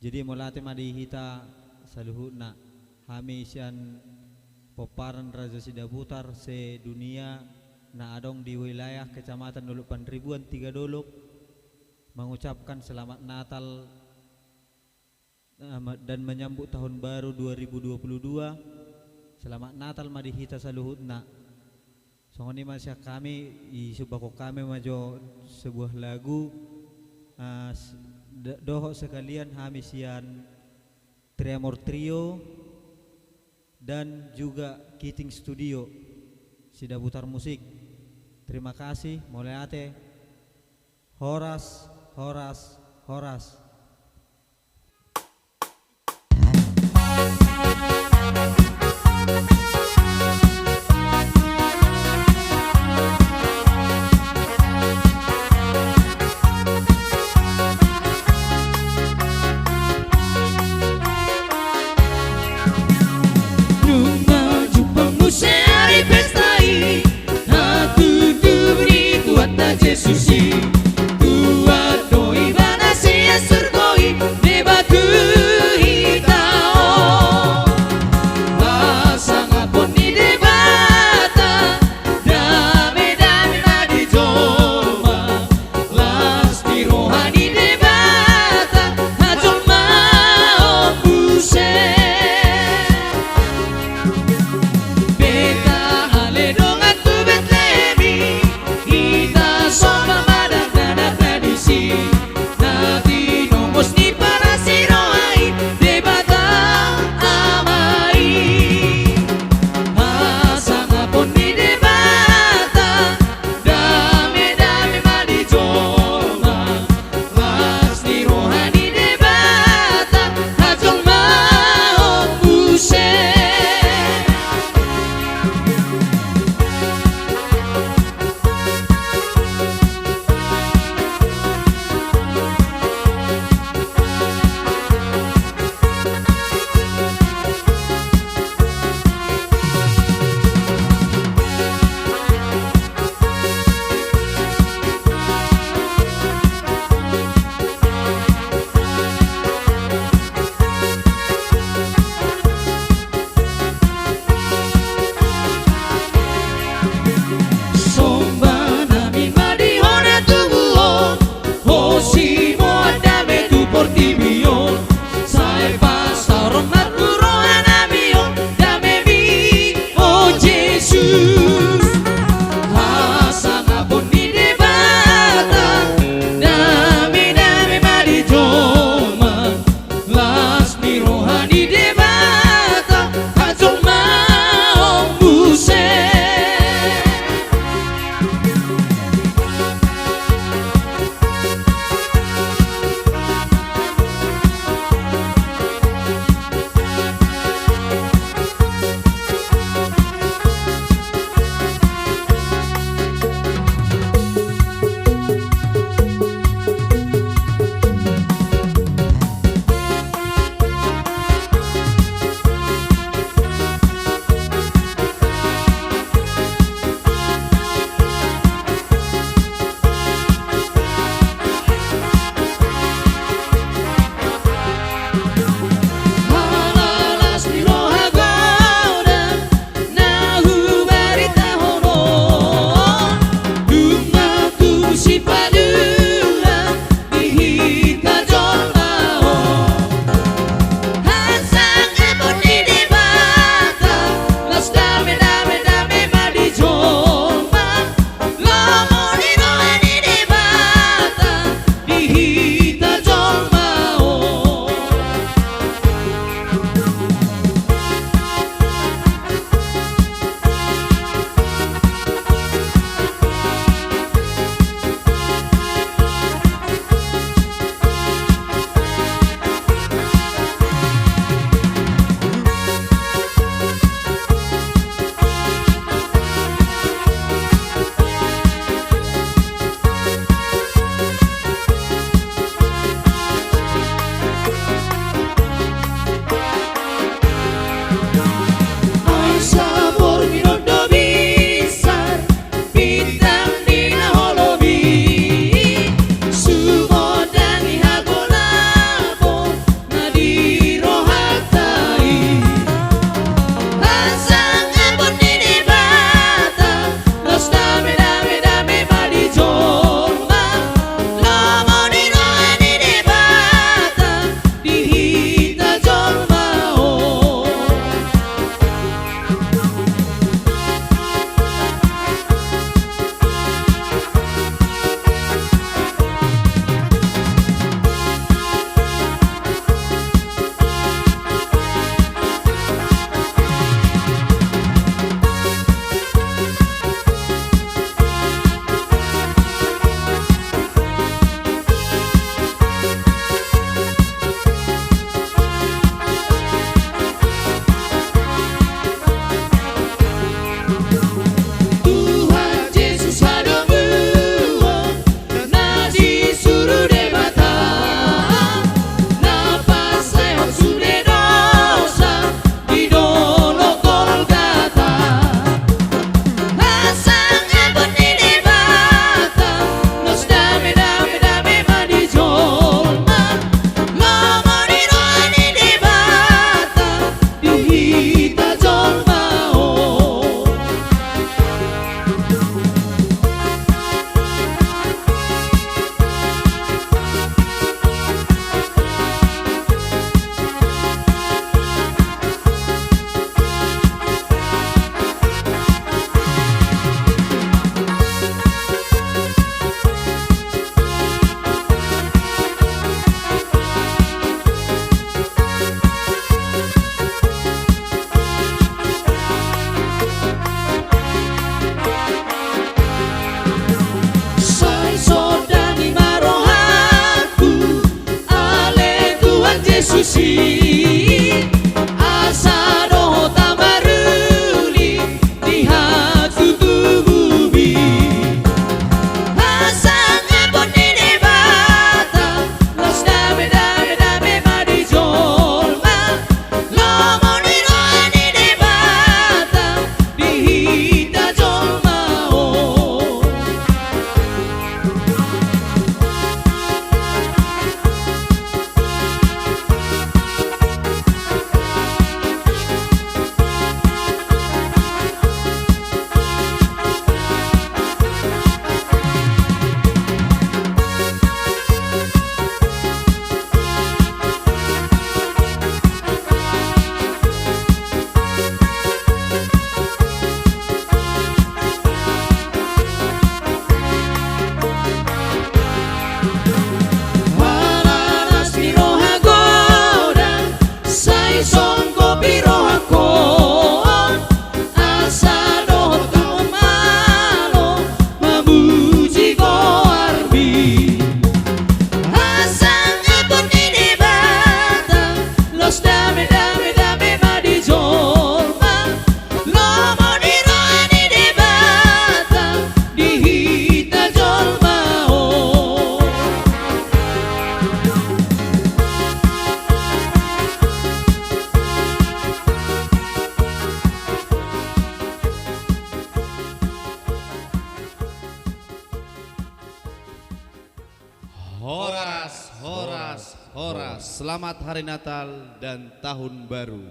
Jadi molate madi hita saluhutna hami sian poparan Raja Sidabutar se dunia na adong di wilayah Kecamatan Dolok Pandribuan 3 Dolok mengucapkan selamat Natal dan menyambut tahun baru 2022. Selamat Natal madi hita saluhutna. Songoni masya kami isubako kami majo sebuah lagu dohok sekalian hamisian Tremor Trio dan juga Kiting Studio Sidabutar Musik. Terima kasih. Moleate Horas Horas Horas. Jesus, tua doiva nasce susi asa doho tamaruli di hatu tububi asang abon ni debata los dame dame dame madi jolma lomo ni roa ni debata di hita jolma oh. Hararas piroha goda, sai songko piroha kon, asa doho tau malo, mamuji ko arbi. Asang abon ni debata, los dame dame dame madi jolma, lomo ni roa ni debata, di hita jolma oh. Horas, horas, horas. Selamat Hari Natal dan Tahun Baru.